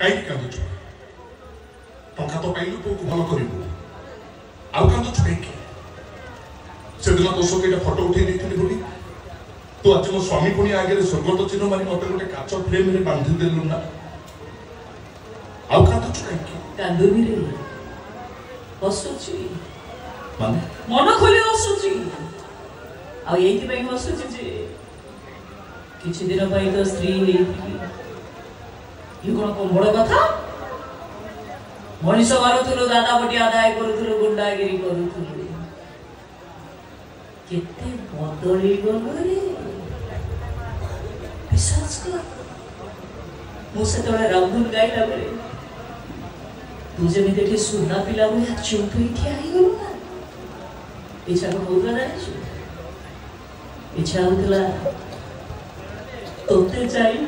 कहीं कांदुच टंका तो पाइलु पो को भल करिबु आउ कांदुच कहीं से दिन दोष के फोटो उठे देथिली बोली तू आज मो स्वामी पुणी आगे स्वर्गत चिन्ह मारी मत गोटे काच फ्रेम रे बांधी देलु ना आउ कांदुच कहीं कांदुनी रे हसुची माने मन खोली हसुची आ एति पे हसुची जे किछि दिन पई तो स्त्री हेइथिली ये कोन बड़ कथा मनीष मारुथुलु दादा बटी आदाय करूथुलु गुंडागिरी करूथुलु केते बदली गलो रे विश्वास कर मुझसे तोड़े रामधुन गाइला बेले तू जमी देखी सुना पिला भलिया चुप होइठी आई गलो ना इच्छा को होगा जानिछु इच्छा होतला तोते जाई